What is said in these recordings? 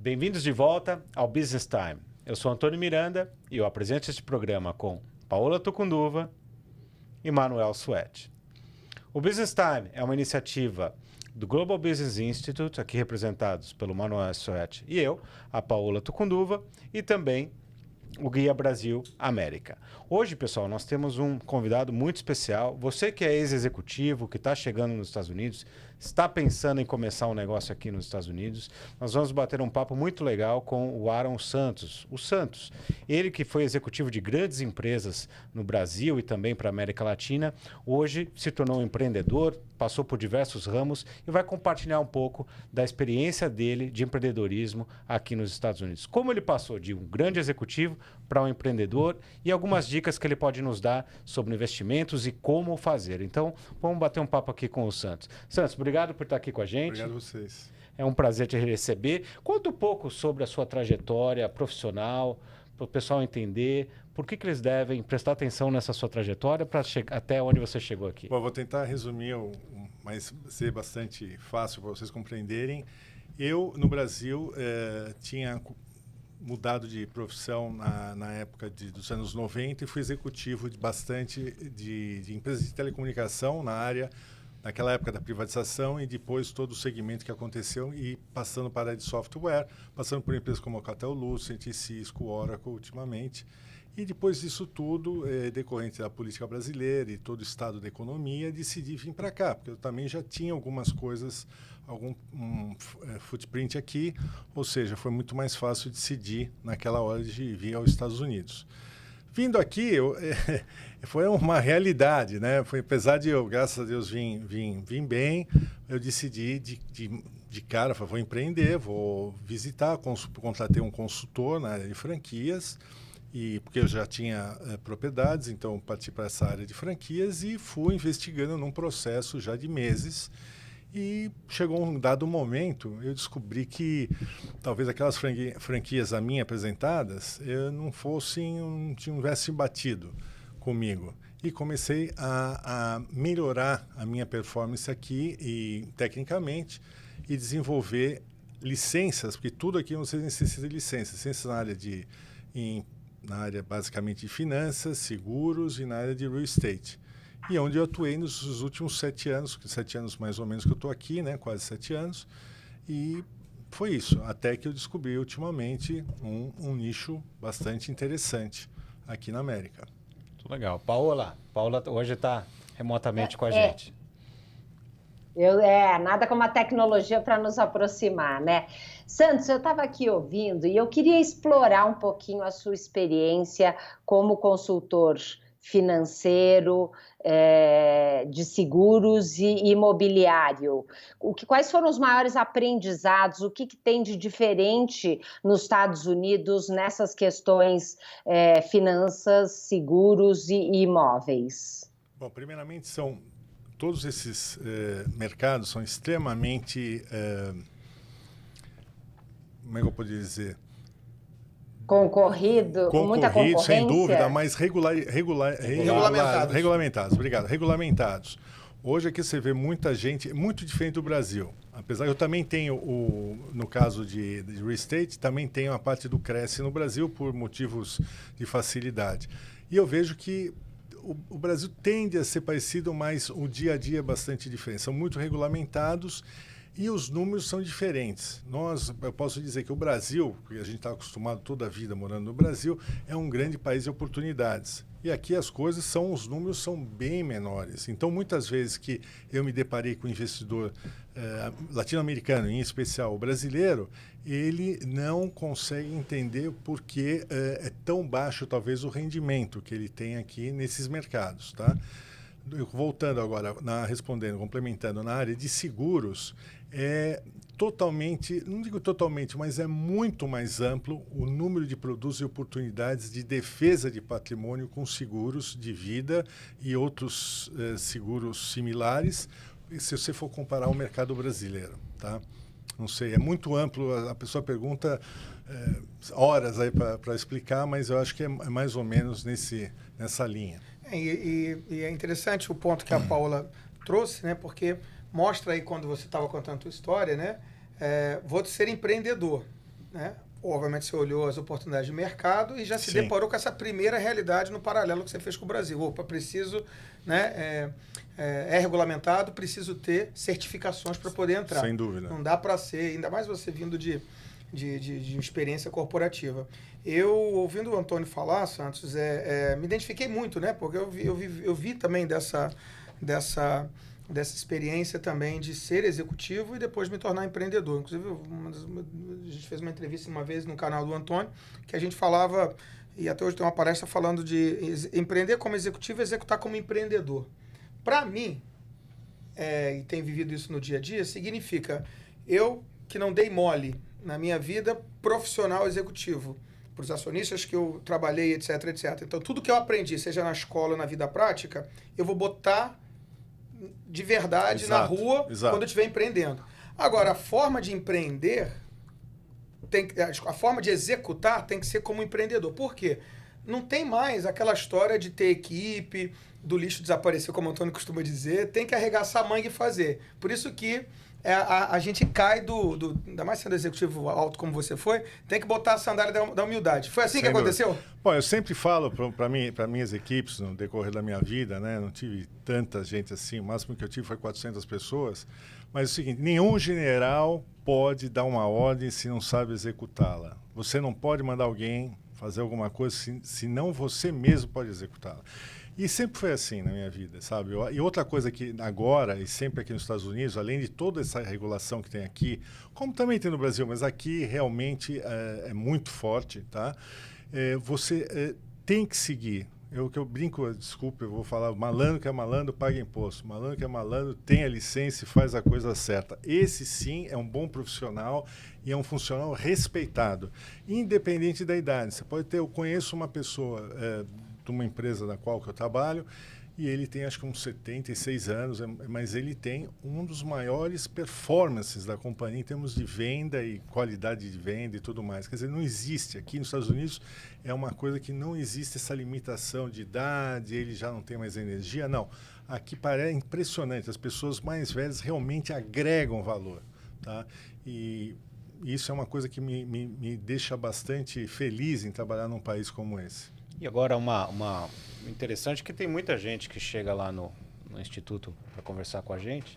Bem-vindos de volta ao Business Time. Eu sou Antônio Miranda e eu apresento este programa com Paola Tucunduva e Manuel Suete. O Business Time é uma iniciativa do Global Business Institute, aqui representados pelo Manuel Suete e eu, a Paola Tucunduva, e também o Guia Brasil América. Hoje, pessoal, nós temos um convidado muito especial. Você que é ex-executivo, que está chegando nos Estados Unidos, está pensando em começar um negócio aqui nos Estados Unidos, nós vamos bater um papo muito legal com o Aaron Santos. O Santos, ele que foi executivo de grandes empresas no Brasil e também para a América Latina, hoje se tornou um empreendedor, passou por diversos ramos e vai compartilhar um pouco da experiência dele de empreendedorismo aqui nos Estados Unidos. Como ele passou de um grande executivo para um empreendedor e algumas dicas que ele pode nos dar sobre investimentos e como fazer. Então, vamos bater um papo aqui com o Santos. Santos, obrigado por estar aqui com a gente. Obrigado a vocês. É um prazer te receber. Conta um pouco sobre a sua trajetória profissional, para o pessoal entender por que eles devem prestar atenção nessa sua trajetória para chegar até onde você chegou aqui. Bom, vou tentar resumir, mas ser bastante fácil para vocês compreenderem. Eu, no Brasil, tinha mudado de profissão na época dos anos 90 e fui executivo de empresas de telecomunicação na área, naquela época da privatização e depois todo o segmento que aconteceu e passando para a área de software, passando por empresas como Alcatel Lucent, Cisco, Oracle ultimamente. E depois disso tudo, decorrente da política brasileira e todo o estado da economia, decidi vir para cá, porque eu também já tinha algumas coisas, algum footprint aqui, ou seja, foi muito mais fácil decidir naquela hora de vir aos Estados Unidos. Vindo aqui, foi uma realidade, né? Apesar de eu, graças a Deus, vim bem, eu decidi de cara, vou empreender, vou visitar, contratei um consultor na área de franquias, porque eu já tinha propriedades, então parti para essa área de franquias e fui investigando num processo já de meses. E chegou um dado momento, eu descobri que talvez aquelas franquias a mim apresentadas não tivessem batido comigo. E comecei a melhorar a minha performance aqui, e tecnicamente, e desenvolver licenças, porque tudo aqui você necessita de licenças na área basicamente de finanças, seguros e na área de real estate. E onde eu atuei nos últimos 7 anos mais ou menos que eu estou aqui, né? Quase 7 anos. E foi isso, até que eu descobri ultimamente um nicho bastante interessante aqui na América. Muito legal. Paola hoje está remotamente com a gente. Nada como a tecnologia para nos aproximar, né? Santos, eu estava aqui ouvindo e eu queria explorar um pouquinho a sua experiência como consultor financeiro, de seguros e imobiliário. Quais foram os maiores aprendizados? O que tem de diferente nos Estados Unidos nessas questões finanças, seguros e imóveis? Bom, primeiramente todos esses mercados são extremamente, como é que eu poderia dizer? Concorrido, com muita concorrência? Sem dúvida, mas regulamentados. Regulamentados, obrigado. Regulamentados. Hoje aqui você vê muita gente, muito diferente do Brasil. Apesar que eu também tenho, no caso de real estate, também tenho a parte do Cresce no Brasil por motivos de facilidade. E eu vejo que o Brasil tende a ser parecido, mas o dia a dia é bastante diferente. São muito regulamentados e os números são diferentes. Eu posso dizer que o Brasil, porque a gente está acostumado toda a vida morando no Brasil, é um grande país de oportunidades. E aqui os números são bem menores. Então, muitas vezes que eu me deparei com um investidor latino-americano, em especial o brasileiro, ele não consegue entender por que é tão baixo, talvez, o rendimento que ele tem aqui nesses mercados, tá? Voltando agora, complementando, na área de seguros, não digo totalmente, mas é muito mais amplo o número de produtos e oportunidades de defesa de patrimônio com seguros de vida e outros seguros similares, se você for comparar o mercado brasileiro, tá? Não sei, é muito amplo, a pessoa pergunta horas aí para explicar, mas eu acho que é mais ou menos nessa linha. E é interessante o ponto que a Paola trouxe, né? Porque mostra aí, quando você estava contando a tua história, né? Vou ser empreendedor. né? Obviamente você olhou as oportunidades de mercado e já se Sim. deparou com essa primeira realidade no paralelo que você fez com o Brasil. Opa, preciso, né, é regulamentado, preciso ter certificações para poder entrar. Sem dúvida. Não dá para ser, ainda mais você vindo de experiência corporativa. Eu, ouvindo o Antônio falar, Santos, me identifiquei muito, né? Porque eu vi também dessa experiência também de ser executivo e depois me tornar empreendedor. Inclusive, a gente fez uma entrevista uma vez no canal do Antônio, que a gente falava, e até hoje tem uma palestra falando de empreender como executivo e executar como empreendedor. Para mim, e tenho vivido isso no dia a dia, significa eu que não dei mole na minha vida profissional executivo, para os acionistas que eu trabalhei, etc, etc. Então, tudo que eu aprendi, seja na escola ou na vida prática, eu vou botar de verdade na rua quando eu estiver empreendendo. Agora, a forma de empreender, a forma de executar tem que ser como empreendedor. Por quê? Não tem mais aquela história de ter equipe, do lixo desaparecer, como o Antônio costuma dizer, tem que arregaçar a manga e fazer. Por isso que a gente cai ainda mais sendo executivo alto como você foi, tem que botar a sandália da humildade. Foi assim que aconteceu? Bom, eu sempre falo para minhas equipes no decorrer da minha vida, né? Não tive tanta gente assim, o máximo que eu tive foi 400 pessoas, mas é o seguinte, nenhum general pode dar uma ordem se não sabe executá-la. Você não pode mandar alguém fazer alguma coisa se não você mesmo pode executá-la. E sempre foi assim na minha vida, sabe? E outra coisa que agora, e sempre aqui nos Estados Unidos, além de toda essa regulação que tem aqui, como também tem no Brasil, mas aqui realmente é muito forte, tá? Você tem que seguir. O que eu brinco, desculpa, eu vou falar, malandro que é malandro, paga imposto. Malandro que é malandro, tem a licença e faz a coisa certa. Esse sim é um bom profissional e é um funcional respeitado, independente da idade. Você pode ter, eu conheço uma pessoa de uma empresa na qual que eu trabalho, e ele tem acho que uns 76 anos, mas ele tem um dos maiores performances da companhia em termos de venda e qualidade de venda e tudo mais. Quer dizer, não existe. Aqui nos Estados Unidos é uma coisa que não existe essa limitação de idade, ele já não tem mais energia. Não. Aqui parece impressionante. As pessoas mais velhas realmente agregam valor. Tá? E isso é uma coisa que me deixa bastante feliz em trabalhar num país como esse. E agora uma interessante que tem muita gente que chega lá no Instituto para conversar com a gente,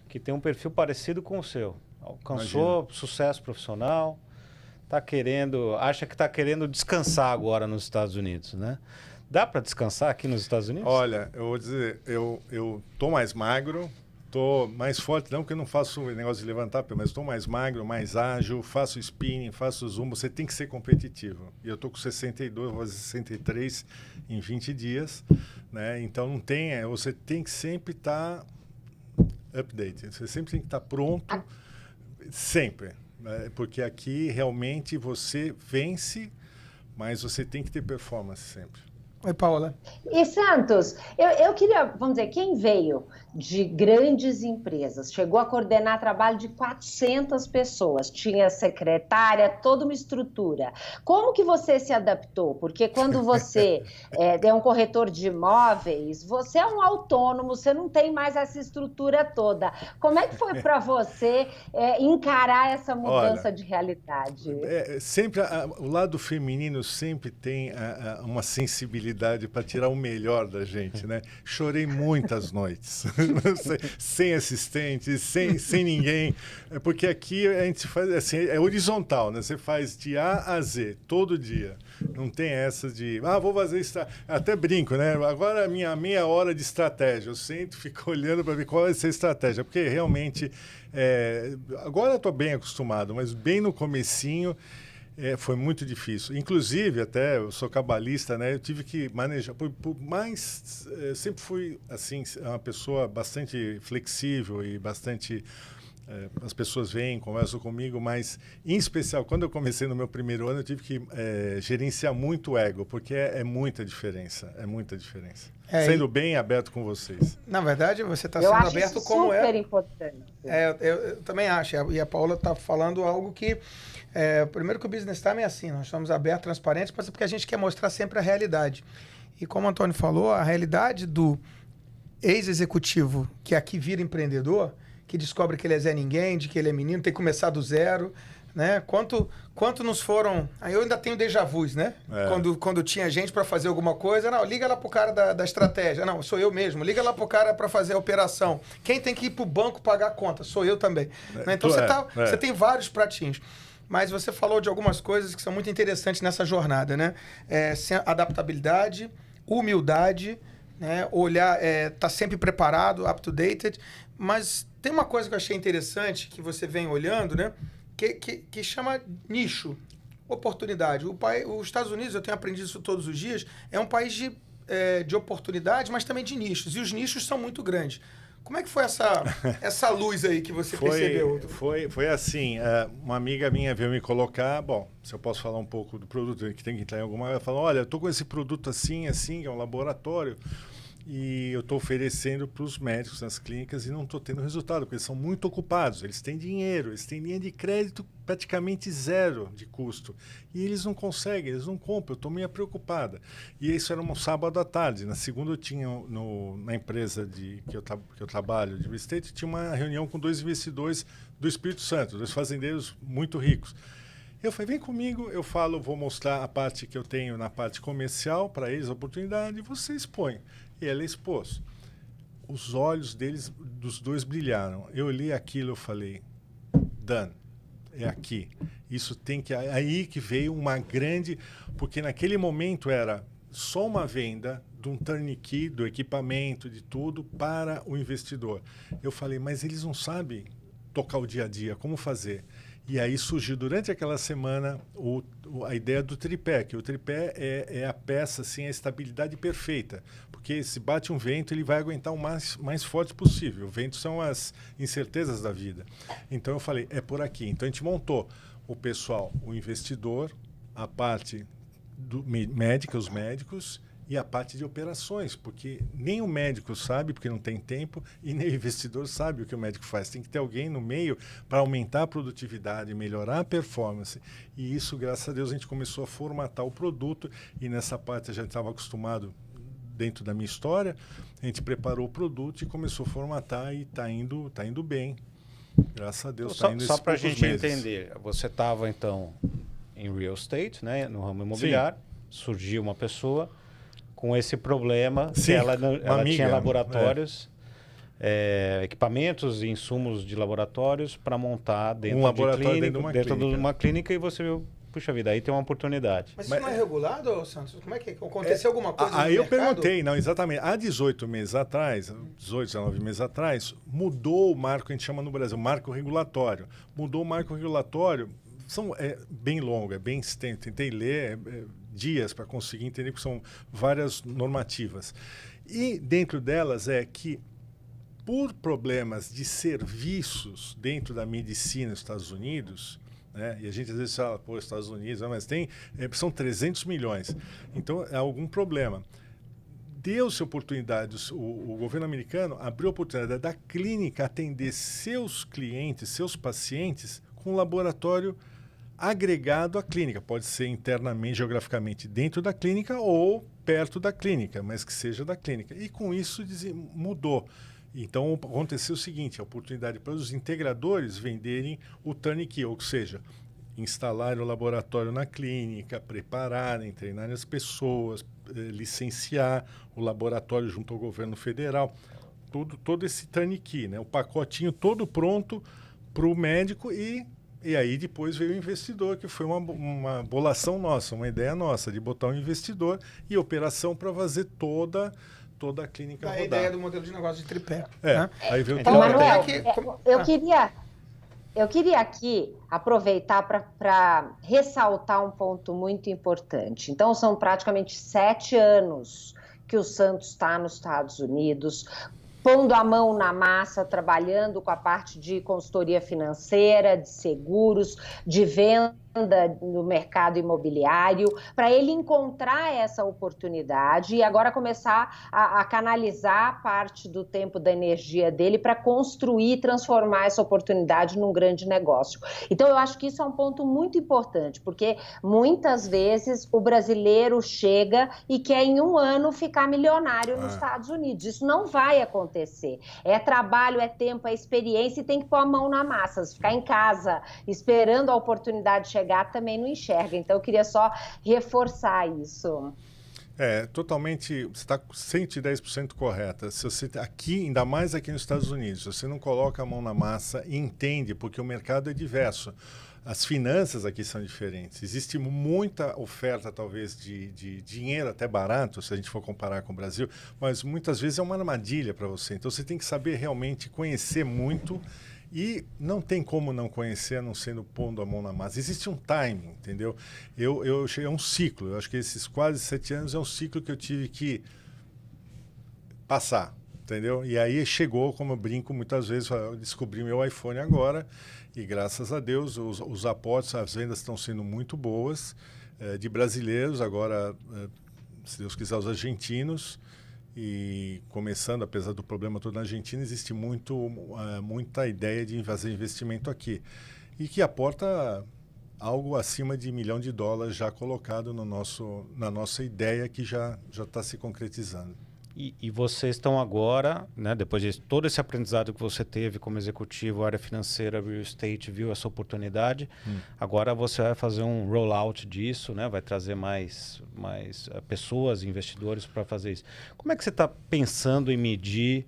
que tem um perfil parecido com o seu. Alcançou sucesso profissional, acha que está querendo descansar agora nos Estados Unidos, né? Dá para descansar aqui nos Estados Unidos? Olha, eu vou dizer, eu tô mais magro, tô mais forte, não porque eu não faço negócio de levantar, mas estou mais magro, mais ágil, faço spinning, faço zumba. Você tem que ser competitivo. E eu tô com 62, vou fazer 63 em 20 dias, né? Então não tem, você tem que sempre estar updated. Você sempre tem que estar pronto, sempre, né? Porque aqui realmente você vence, mas você tem que ter performance sempre. Oi, Paola. E Santos, eu queria, vamos dizer, quem veio de grandes empresas, chegou a coordenar trabalho de 400 pessoas, tinha secretária, toda uma estrutura. Como que você se adaptou? Porque quando você é um corretor de imóveis, você é um autônomo, você não tem mais essa estrutura toda. Como é que foi para você encarar essa mudança de realidade? Sempre o lado feminino sempre tem uma sensibilidade para tirar o melhor da gente, né? Chorei muitas noites, sem assistente, sem ninguém, porque aqui a gente faz assim, é horizontal, né? Você faz de A a Z, todo dia. Não tem essa de, vou fazer isso. Até brinco, né? Agora a minha meia hora de estratégia. Eu sempre fico olhando para ver qual vai ser a estratégia, porque realmente, agora eu estou bem acostumado, mas bem no comecinho, foi muito difícil. Inclusive, até eu sou cabalista, né? Eu tive que manejar. Sempre fui assim uma pessoa bastante flexível e bastante. As pessoas vêm, conversam comigo, mas em especial quando eu comecei no meu primeiro ano, eu tive que gerenciar muito o ego, porque é muita diferença. É muita diferença. Sendo bem aberto com vocês. Na verdade, você está sendo aberto como é. Super importante. Eu também acho. E a Paola está falando algo que. Primeiro que o Business Time é assim, nós estamos abertos, transparentes, mas é porque a gente quer mostrar sempre a realidade. E como o Antônio falou, a realidade do ex-executivo que aqui vira empreendedor, que descobre que ele é Zé Ninguém, de que ele é menino, tem que começar do zero, né? Quanto nos foram... Aí eu ainda tenho déjà vus, né? Quando tinha gente para fazer alguma coisa, não, liga lá pro cara da estratégia. Não, sou eu mesmo. Liga lá pro cara para fazer a operação. Quem tem que ir pro banco pagar a conta? Sou eu também. Né? Então você tem vários pratinhos. Mas você falou de algumas coisas que são muito interessantes nessa jornada, né? Adaptabilidade, humildade, né? Olhar, tá sempre preparado, up to date. Mas tem uma coisa que eu achei interessante, que você vem olhando, né? Que chama nicho, oportunidade. Os Estados Unidos, eu tenho aprendido isso todos os dias, é um país de oportunidades, mas também de nichos. E os nichos são muito grandes. Como é que foi essa luz aí que você percebeu? Foi assim, uma amiga minha veio me colocar, bom, se eu posso falar um pouco do produto, que tem que entrar em alguma... Ela falou, olha, eu estou com esse produto assim, que é um laboratório, e eu estou oferecendo para os médicos nas clínicas e não estou tendo resultado, porque eles são muito ocupados, eles têm dinheiro, eles têm linha de crédito praticamente zero de custo. E eles não conseguem, eles não compram, eu estou meio preocupada. E isso era um sábado à tarde. Na segunda eu tinha, na empresa que eu trabalho, de real estate, tinha uma reunião com 2 investidores do Espírito Santo, 2 fazendeiros muito ricos. Eu falei, vem comigo, vou mostrar a parte que eu tenho na parte comercial para eles, a oportunidade, e você expõe. E ela expôs. Os olhos dos 2 brilharam. Eu olhei aquilo e falei, done, é aqui. Isso tem que... Aí que veio uma grande... Porque naquele momento era só uma venda de um turnkey, do equipamento, de tudo, para o investidor. Eu falei, mas eles não sabem tocar o dia a dia, como fazer? E aí surgiu, durante aquela semana, a ideia do tripé, que o tripé é a peça, assim, a estabilidade perfeita. Porque se bate um vento, ele vai aguentar o mais forte possível. O vento são as incertezas da vida. Então eu falei, é por aqui. Então a gente montou o pessoal, o investidor, a parte médica, os médicos, e a parte de operações, porque nem o médico sabe, porque não tem tempo, e nem o investidor sabe o que o médico faz. Tem que ter alguém no meio para aumentar a produtividade, melhorar a performance. E isso, graças a Deus, a gente começou a formatar o produto, e nessa parte a gente estava acostumado, dentro da minha história, a gente preparou o produto e começou a formatar, e está indo bem. Graças a Deus, está indo só para a gente meses. entender, você estava, então, em real estate, né, no ramo imobiliário, surgiu uma pessoa com esse problema. Sim, ela amiga, tinha laboratórios, equipamentos e insumos de laboratórios para montar dentro de uma clínica, e você viu, puxa vida, aí tem uma oportunidade. Mas isso não é regulado, Santos? Como é que aconteceu alguma coisa aí no eu mercado? perguntei, não, exatamente. Há 18 meses atrás, 18, 19 meses atrás, mudou o marco, a gente chama no Brasil, marco regulatório. Mudou o marco regulatório, bem longo, é bem extenso. Tentei ler dias para conseguir entender, que são várias normativas. E dentro delas é que, por problemas de serviços dentro da medicina nos Estados Unidos, né, e a gente às vezes fala, pô, Estados Unidos, mas são 300 milhões. Então, é algum problema. Deu-se oportunidade, o governo americano abriu a oportunidade da clínica atender seus clientes, seus pacientes, com um laboratório agregado à clínica. Pode ser internamente, geograficamente dentro da clínica ou perto da clínica, mas que seja da clínica. E com isso mudou. Então aconteceu o seguinte, a oportunidade para os integradores venderem o turnkey, ou seja, instalar o laboratório na clínica, prepararem, treinarem as pessoas, licenciar o laboratório junto ao governo federal. Todo esse turnkey, né? O pacotinho todo pronto para o médico, e aí depois veio o investidor, que foi uma bolação nossa, uma ideia nossa, de botar um investidor e operação para fazer toda a clínica rodar. A ideia do modelo de negócio de tripé. Né? Aí veio Então, Manuel, eu queria aqui aproveitar para ressaltar um ponto muito importante. Então, são praticamente 7 anos que o Santos está nos Estados Unidos, pondo a mão na massa, trabalhando com a parte de consultoria financeira, de seguros, de venda no mercado imobiliário, para ele encontrar essa oportunidade e agora começar a canalizar parte do tempo da energia dele para construir e transformar essa oportunidade num grande negócio. Então, eu acho que isso é um ponto muito importante, porque muitas vezes o brasileiro chega e quer em um ano ficar milionário nos Estados Unidos. Isso não vai acontecer. É trabalho, é tempo, é experiência e tem que pôr a mão na massa. Se ficar em casa esperando a oportunidade chegar, também não enxerga. Então, eu queria só reforçar isso. Totalmente, você está 110% correta. Se você aqui, ainda mais aqui nos Estados Unidos, se você não coloca a mão na massa e entende, porque o mercado é diverso. As finanças aqui são diferentes. Existe muita oferta, talvez, de dinheiro até barato, se a gente for comparar com o Brasil, mas muitas vezes é uma armadilha para você. Então, você tem que saber realmente conhecer muito. E não tem como não conhecer, a não sendo pondo a mão na massa. Existe um timing, entendeu? É um ciclo. Eu acho que esses quase 7 anos é um ciclo que eu tive que passar, entendeu? E aí chegou, como eu brinco muitas vezes, eu descobri meu iPhone agora e graças a Deus os aportes, as vendas estão sendo muito boas, de brasileiros, agora, se Deus quiser, os argentinos. E começando, apesar do problema todo na Argentina, existe muita ideia de fazer investimento aqui. E que aporta algo acima de $1 milhão já colocado na nossa ideia que já está se concretizando. E vocês estão agora, né, depois de todo esse aprendizado que você teve como executivo, área financeira, real estate, viu essa oportunidade, agora você vai fazer um rollout disso, né, vai trazer mais pessoas, investidores para fazer isso. Como é que você está pensando em medir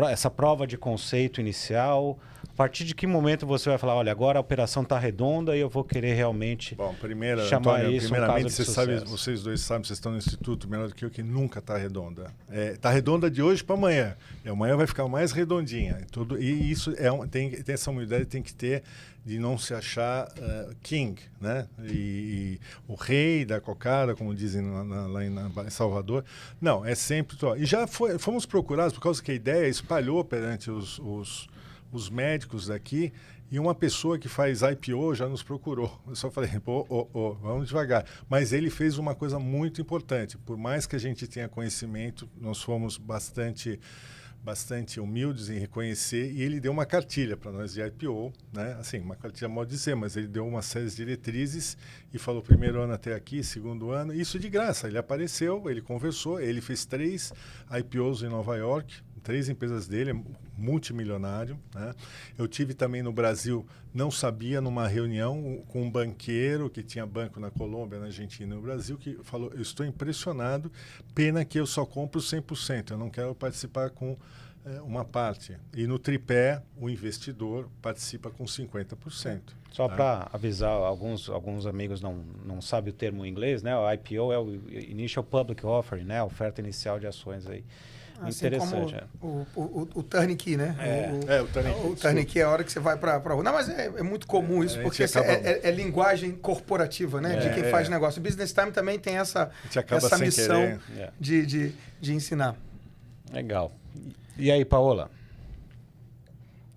essa prova de conceito inicial? A partir de que momento você vai falar, olha, agora a operação está redonda e eu vou querer realmente chamar Antônio, isso primeiramente, um caso de vocês dois sabem, vocês estão no Instituto melhor do que nunca está redonda. Está redonda de hoje para amanhã. E amanhã vai ficar mais redondinha. E isso tem essa humildade, tem que ter de não se achar king, né? E o rei da cocada, como dizem lá em Salvador. Não, é sempre... E já fomos procurados, por causa que a ideia espalhou perante os médicos daqui, e uma pessoa que faz IPO já nos procurou. Eu só falei, vamos devagar. Mas ele fez uma coisa muito importante. Por mais que a gente tenha conhecimento, nós fomos bastante humildes em reconhecer, e ele deu uma cartilha para nós de IPO, né? Assim, uma cartilha mal dizer, mas ele deu uma série de diretrizes e falou primeiro ano até aqui, segundo ano, isso de graça. Ele apareceu, ele conversou, ele fez 3 IPOs em Nova York, 3 empresas dele, multimilionário, né? Eu tive também no Brasil, não sabia, numa reunião com um banqueiro que tinha banco na Colômbia, na Argentina e no Brasil, que falou, eu estou impressionado, pena que eu só compro 100%, eu não quero participar com uma parte. E no tripé, o investidor participa com 50%. Só para avisar, alguns amigos não sabem o termo em inglês, né? O IPO é o Initial Public Offering, né? A oferta inicial de ações aí. Assim Interessante. Como o turnkey, né? O turnkey é a hora que você vai para a rua. Não, mas é muito comum isso, porque é linguagem corporativa, né? De quem faz negócio. O Business Time também tem essa missão de ensinar. Legal. E aí, Paola?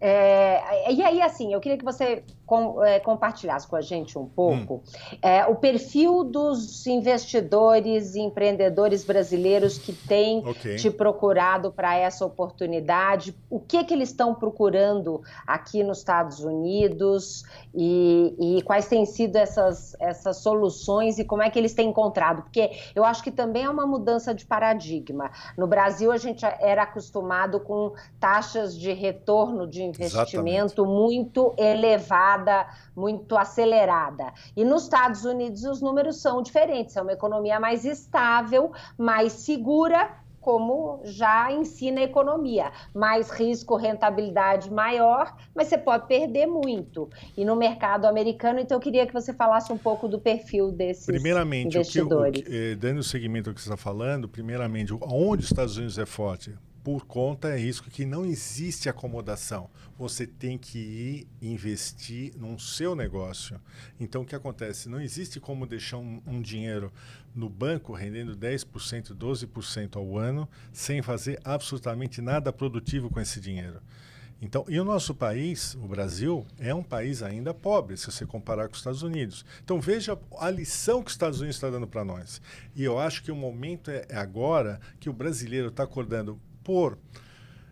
E aí, assim, eu queria que você compartilhasse com a gente um pouco o perfil dos investidores e empreendedores brasileiros que têm te procurado para essa oportunidade, o que eles estão procurando aqui nos Estados Unidos e quais têm sido essas soluções e como é que eles têm encontrado, porque eu acho que também é uma mudança de paradigma. No Brasil, a gente era acostumado com taxas de retorno de investimento muito elevada, muito acelerada. E nos Estados Unidos os números são diferentes, é uma economia mais estável, mais segura, como já ensina a economia. Mais risco, rentabilidade maior, mas você pode perder muito. E no mercado americano, então eu queria que você falasse um pouco do perfil desses investidores. Dando o segmento ao que você está falando, primeiramente, onde os Estados Unidos é forte? Por conta é risco que não existe acomodação. Você tem que ir investir no seu negócio. Então, o que acontece? Não existe como deixar um dinheiro no banco rendendo 10%, 12% ao ano, sem fazer absolutamente nada produtivo com esse dinheiro. Então, e o nosso país, o Brasil, é um país ainda pobre, se você comparar com os Estados Unidos. Então, veja a lição que os Estados Unidos está dando para nós. E eu acho que o momento é agora que o brasileiro está acordando por,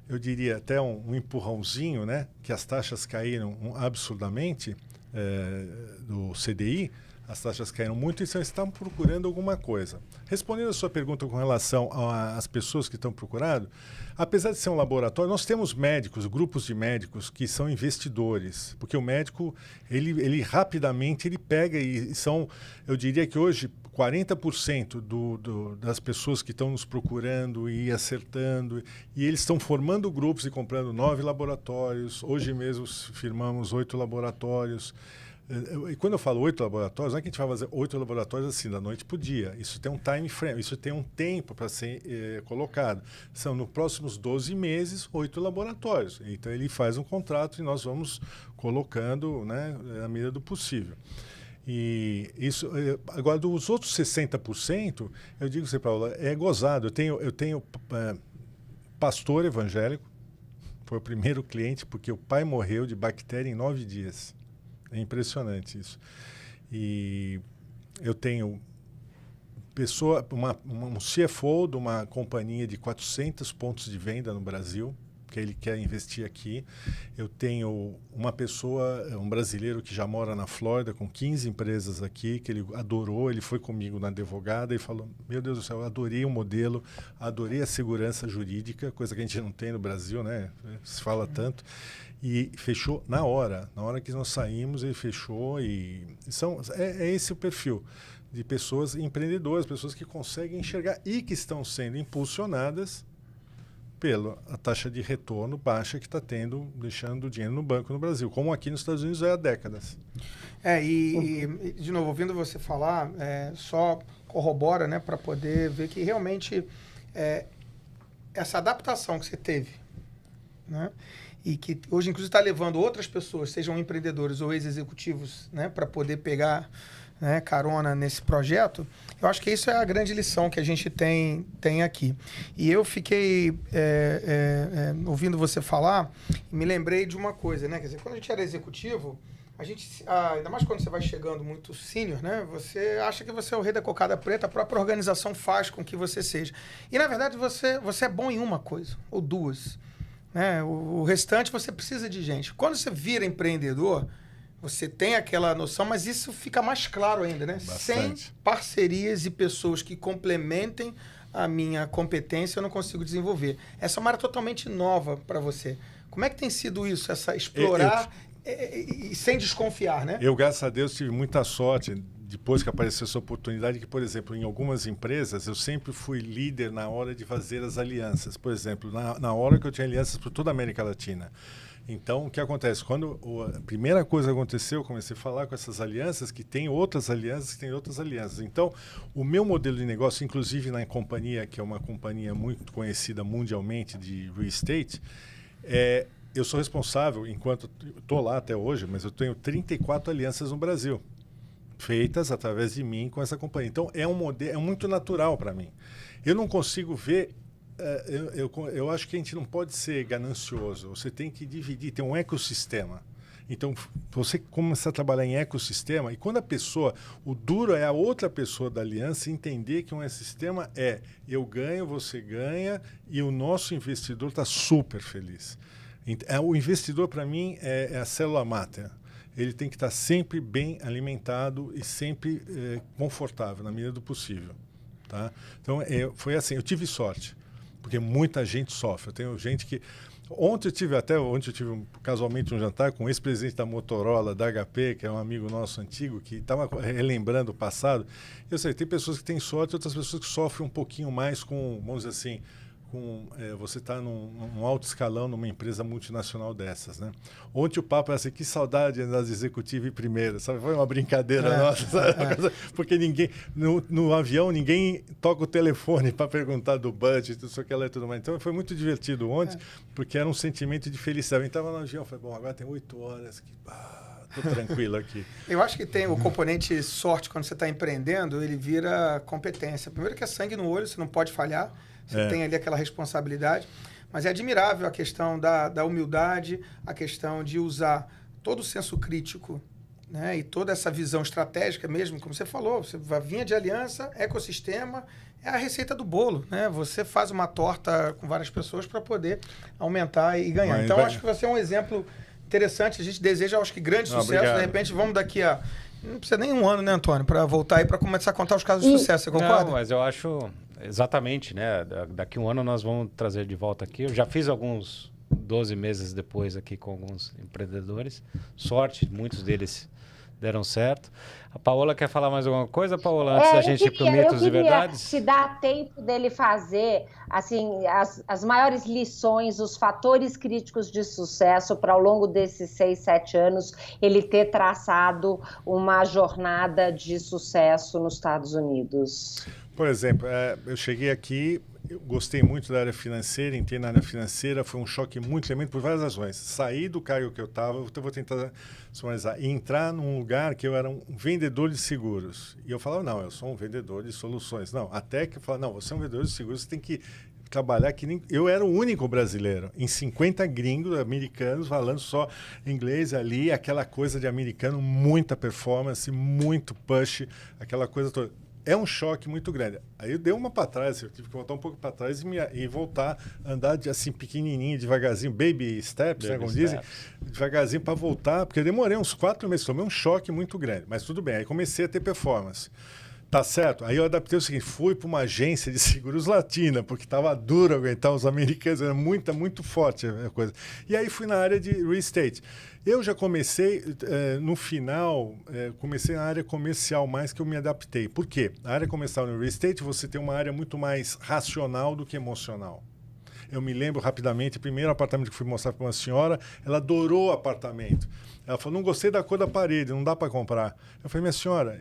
eu diria, até um empurrãozinho, né? Que as taxas caíram absurdamente do CDI, as taxas caíram muito e vocês estão procurando alguma coisa. Respondendo a sua pergunta com relação às pessoas que estão procurando, apesar de ser um laboratório, nós temos médicos, grupos de médicos que são investidores, porque o médico, ele rapidamente, ele pega e são, eu diria que hoje, 40% das pessoas que estão nos procurando e acertando, e eles estão formando grupos e comprando 9 laboratórios. Hoje mesmo firmamos 8 laboratórios. E quando eu falo 8 laboratórios, não é que a gente vai fazer 8 laboratórios assim, da noite para o dia. Isso tem um time frame, isso tem um tempo para ser colocado. São, nos próximos 12 meses, 8 laboratórios. Então, ele faz um contrato e nós vamos colocando, né, na medida do possível. E isso, agora, dos outros 60%, eu digo para você, Paula, é gozado. Eu tenho pastor evangélico, foi o primeiro cliente, porque o pai morreu de bactéria em 9 dias. É impressionante isso. E eu tenho um CFO de uma companhia de 400 pontos de venda no Brasil, que ele quer investir aqui. Eu tenho uma pessoa, um brasileiro que já mora na Flórida, com 15 empresas aqui, que ele adorou. Ele foi comigo na advogada e falou, meu Deus do céu, eu adorei o modelo, adorei a segurança jurídica, coisa que a gente não tem no Brasil, né? Se fala tanto. E fechou na hora que nós saímos, ele fechou. E é esse o perfil de pessoas empreendedoras, pessoas que conseguem enxergar e que estão sendo impulsionadas pela a taxa de retorno baixa que está deixando o dinheiro no banco no Brasil, como aqui nos Estados Unidos há décadas. E de novo, ouvindo você falar, só corrobora, né, para poder ver que realmente essa adaptação que você teve, né, e que hoje, inclusive, está levando outras pessoas, sejam empreendedores ou ex-executivos, né, para poder pegar, né, carona nesse projeto, eu acho que isso é a grande lição que a gente tem aqui. E eu fiquei ouvindo você falar e me lembrei de uma coisa, né? Quer dizer, quando a gente era executivo, ainda mais quando você vai chegando muito sênior, né? Você acha que você é o rei da cocada preta, a própria organização faz com que você seja. E, na verdade, você é bom em uma coisa, ou duas. Né? O restante você precisa de gente. Quando você vira empreendedor, você tem aquela noção, mas isso fica mais claro ainda, né? Bastante. Sem parcerias e pessoas que complementem a minha competência, eu não consigo desenvolver. Essa é uma área totalmente nova para você. Como é que tem sido isso, essa explorar e sem desconfiar, né? Eu, graças a Deus, tive muita sorte depois que apareceu essa oportunidade, que, por exemplo, em algumas empresas, eu sempre fui líder na hora de fazer as alianças. Por exemplo, na hora que eu tinha alianças para toda a América Latina. Então, o que acontece? Quando a primeira coisa que aconteceu, eu comecei a falar com essas alianças, que tem outras alianças, que tem outras alianças. Então, o meu modelo de negócio, inclusive na companhia, que é uma companhia muito conhecida mundialmente de real estate, eu sou responsável, enquanto estou lá até hoje, mas eu tenho 34 alianças no Brasil, feitas através de mim com essa companhia. Então, é um modelo, é muito natural para mim. Eu não consigo ver... Eu acho que a gente não pode ser ganancioso. Você tem que dividir, tem um ecossistema. Então, você começa a trabalhar em ecossistema, e quando a pessoa, o duro é a outra pessoa da aliança entender que um ecossistema eu ganho, você ganha, e o nosso investidor está super feliz. O investidor, para mim, é a célula máter. Ele tem que estar sempre bem alimentado e sempre confortável, na medida do possível. Tá? Então, foi assim, eu tive sorte. Porque muita gente sofre. Eu tenho gente que... Ontem eu tive casualmente um jantar com o ex-presidente da Motorola, da HP, que é um amigo nosso antigo, que estava relembrando o passado. Eu sei, tem pessoas que têm sorte, outras pessoas que sofrem um pouquinho mais com, vamos dizer assim, você está num alto escalão numa empresa multinacional dessas, né? Ontem o papo era assim, que saudade das executivas e primeiras, sabe? Foi uma brincadeira nossa, sabe? Porque ninguém, no avião, ninguém toca o telefone para perguntar do budget, isso, aquilo e tudo mais. Então foi muito divertido ontem, porque era um sentimento de felicidade. Eu estava no avião, falei, bom, agora tem 8 horas, estou tranquilo aqui. Eu acho que tem o componente sorte quando você está empreendendo, ele vira competência. Primeiro que é sangue no olho, você não pode falhar. Você tem ali aquela responsabilidade. Mas é admirável a questão da humildade, a questão de usar todo o senso crítico, né? E toda essa visão estratégica mesmo, como você falou, você vinha de aliança, ecossistema, é a receita do bolo, né? Você faz uma torta com várias pessoas para poder aumentar e ganhar. Mas então, acho que você é um exemplo interessante. A gente deseja, acho que, grande sucesso. Obrigado. De repente, vamos daqui a... Não precisa nem um ano, né, Antônio? Para voltar aí para começar a contar os casos de sucesso. Você concorda? Não, mas eu acho... Exatamente, né? Daqui a um ano nós vamos trazer de volta aqui. Eu já fiz alguns 12 meses depois aqui com alguns empreendedores. Sorte, muitos deles deram certo. A Paola quer falar mais alguma coisa, Paola, antes da gente ir para o Mitos e Verdades? Se dá tempo dele fazer assim, as maiores lições, os fatores críticos de sucesso para ao longo desses 6, 7 anos ele ter traçado uma jornada de sucesso nos Estados Unidos. Por exemplo, eu cheguei aqui, eu gostei muito da área financeira, entrei na área financeira, foi um choque muito tremendo por várias razões. Saí do cargo que eu estava, eu vou tentar sumarizar, e entrar num lugar que eu era um vendedor de seguros. E eu falava, não, eu sou um vendedor de soluções. Não, até que eu falava, não, você é um vendedor de seguros, você tem que trabalhar que nem... Eu era o único brasileiro, em 50 gringos americanos, falando só inglês ali, aquela coisa de americano, muita performance, muito push, aquela coisa toda. É um choque muito grande. Aí eu dei uma para trás, eu tive que voltar um pouco para trás e voltar a andar assim pequenininho, devagarzinho, baby steps, né, como dizem, devagarzinho para voltar, porque eu demorei uns 4 meses, tomei um choque muito grande, mas tudo bem. Aí comecei a ter performance. Tá certo? Aí eu adaptei o seguinte, fui para uma agência de seguros latina, porque estava duro aguentar os americanos, era muito forte a coisa. E aí fui na área de real estate. Eu já comecei, no final, comecei na área comercial mais que eu me adaptei. Por quê? Na área comercial no real estate você tem uma área muito mais racional do que emocional. Eu me lembro rapidamente, o primeiro apartamento que fui mostrar para uma senhora, ela adorou o apartamento. Ela falou, não gostei da cor da parede, não dá para comprar. Eu falei, minha senhora,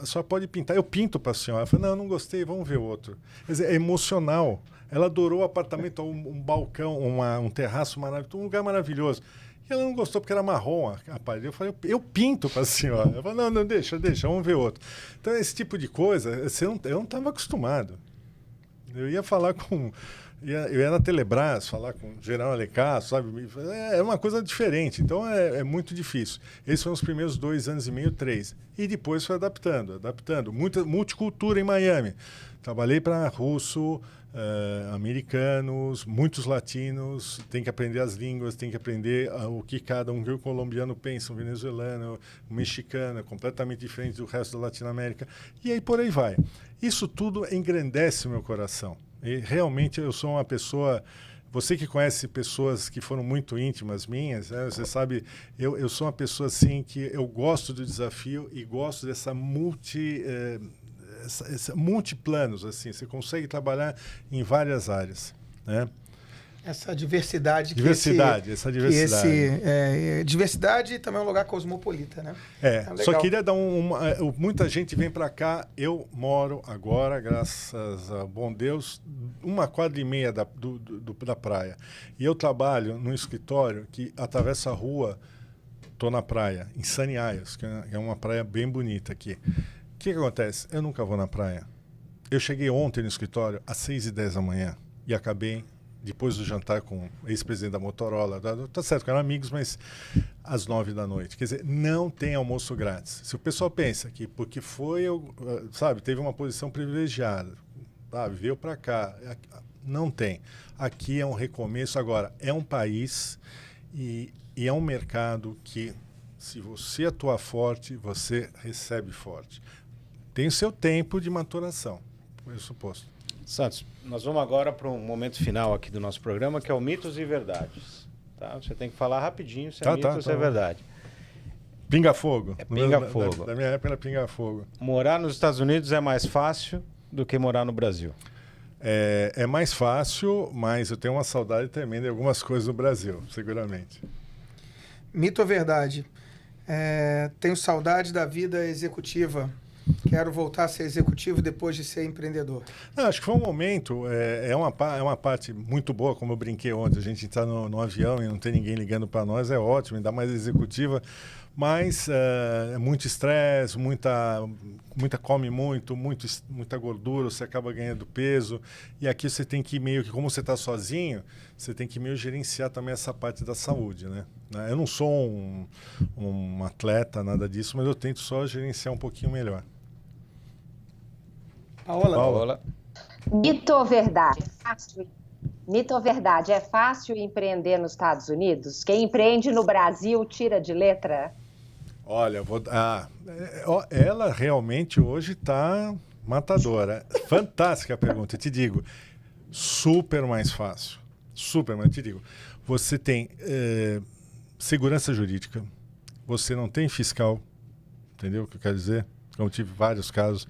a senhora pode pintar. Eu pinto para a senhora. Ela falou, não gostei, vamos ver outro. Quer dizer, é emocional. Ela adorou o apartamento, um balcão, um terraço maravilhoso, um lugar maravilhoso. E ela não gostou porque era marrom a parede. Eu falei, eu pinto para a senhora. Ela falou, não, deixa, vamos ver outro. Então, esse tipo de coisa, eu não estava acostumado. Eu ia falar com... Eu ia na Telebrás, falar com o General Alecá, sabe? É uma coisa diferente, então é muito difícil. Esses foram os primeiros 2 anos e meio, 3. E depois foi adaptando. Muita multicultura em Miami. Trabalhei para russo, americanos, muitos latinos, tem que aprender as línguas, tem que aprender o que cada um colombiano pensa, um venezuelano, um mexicano, completamente diferente do resto da Latinoamérica. E aí por aí vai. Isso tudo engrandece o meu coração. E realmente eu sou uma pessoa... Você que conhece pessoas que foram muito íntimas minhas, né, você sabe, eu sou uma pessoa assim que eu gosto do desafio e gosto dessa multiplanos, assim, você consegue trabalhar em várias áreas, né? Essa diversidade. Diversidade. Diversidade também é um lugar cosmopolita, né? Só queria dar muita gente vem para cá, eu moro agora, graças a bom Deus, 1,4 quadra da praia. E eu trabalho num escritório que atravessa a rua, estou na praia, em Sunny Isles, que é uma praia bem bonita aqui. O que acontece? Eu nunca vou na praia. Eu cheguei ontem no escritório às 6h10 da manhã e acabei... depois do jantar com o ex-presidente da Motorola, tá certo que eram amigos, mas às 9 da noite. Quer dizer, não tem almoço grátis. Se o pessoal pensa que porque teve uma posição privilegiada, veio para cá, não tem. Aqui é um recomeço. Agora, é um país e é um mercado que, se você atuar forte, você recebe forte. Tem o seu tempo de maturação, pressuposto. Santos, nós vamos agora para um momento final aqui do nosso programa, que é o Mitos e Verdades. Tá? Você tem que falar rapidinho se é mito ou se é verdade. Pinga-fogo. Pinga-fogo. Da minha época era pinga-fogo. Morar nos Estados Unidos é mais fácil do que morar no Brasil? É mais fácil, mas eu tenho uma saudade tremenda de algumas coisas do Brasil, seguramente. Mito ou verdade? Tenho saudade da vida executiva. Quero voltar a ser executivo depois de ser empreendedor. Não, acho que foi um momento, é uma parte muito boa, como eu brinquei ontem, a gente está no avião e não tem ninguém ligando para nós, é ótimo, ainda mais executiva, Mas é muito estresse, muita come muita gordura, você acaba ganhando peso. E aqui você tem que meio que, como você está sozinho, você tem que meio gerenciar também essa parte da saúde, né? Eu não sou um atleta, nada disso, mas eu tento só gerenciar um pouquinho melhor. Paola. Mito ou verdade? Mito ou verdade? É fácil empreender nos Estados Unidos? Quem empreende no Brasil tira de letra? Olha, ela realmente hoje está matadora. Fantástica a pergunta, eu te digo. Super mais fácil. Super, mas te digo. Você tem segurança jurídica, você não tem fiscal, entendeu o que eu quero dizer? Eu tive vários casos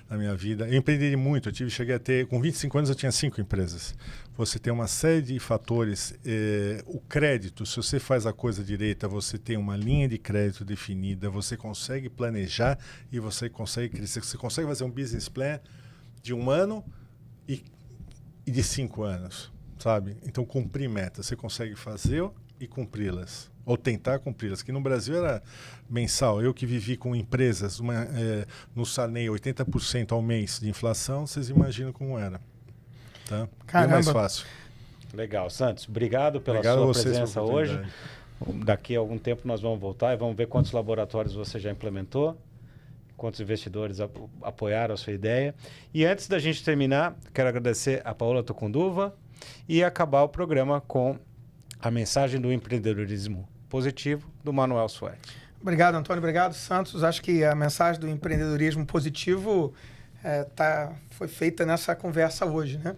na minha vida. Eu empreendi muito, cheguei a ter, com 25 anos eu tinha 5 empresas. Você tem uma série de fatores. O crédito, se você faz a coisa direita, você tem uma linha de crédito definida, você consegue planejar e você consegue crescer. Você consegue fazer um business plan de 1 ano e de 5 anos, sabe? Então, cumprir metas. Você consegue fazer e cumpri-las. Ou tentar cumpri-las, que no Brasil era mensal. Eu que vivi com empresas no Sarney 80% ao mês de inflação, vocês imaginam como era. Tá? Caramba. Mais fácil. Legal. Santos, obrigado pela sua presença hoje. Daqui a algum tempo nós vamos voltar e vamos ver quantos laboratórios você já implementou, quantos investidores apoiaram a sua ideia. E antes da gente terminar, quero agradecer a Paola Tucunduva e acabar o programa com a mensagem do empreendedorismo positivo do Manuel Suet. Obrigado, Antônio. Obrigado, Santos. Acho que a mensagem do empreendedorismo positivo foi feita nessa conversa hoje, né?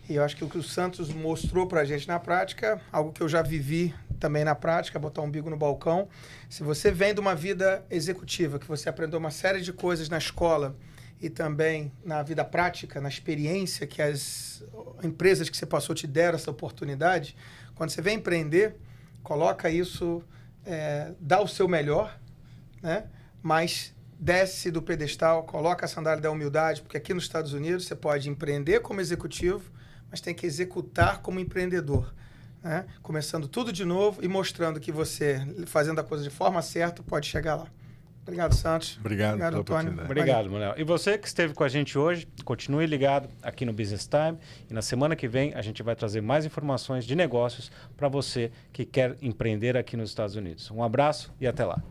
E eu acho que o que o Santos mostrou para a gente na prática, algo que eu já vivi também na prática, botar o umbigo no balcão. Se você vem de uma vida executiva, que você aprendeu uma série de coisas na escola e também na vida prática, na experiência que as empresas que você passou te deram essa oportunidade, quando você vem empreender, coloca isso, dá o seu melhor, né? Mas desce do pedestal, coloca a sandália da humildade, porque aqui nos Estados Unidos você pode empreender como executivo, mas tem que executar como empreendedor, né? Começando tudo de novo e mostrando que você, fazendo a coisa de forma certa, pode chegar lá. Obrigado, Santos. Obrigado Antônio. Obrigado, Manuel. E você que esteve com a gente hoje, continue ligado aqui no Business Time. E na semana que vem a gente vai trazer mais informações de negócios para você que quer empreender aqui nos Estados Unidos. Um abraço e até lá.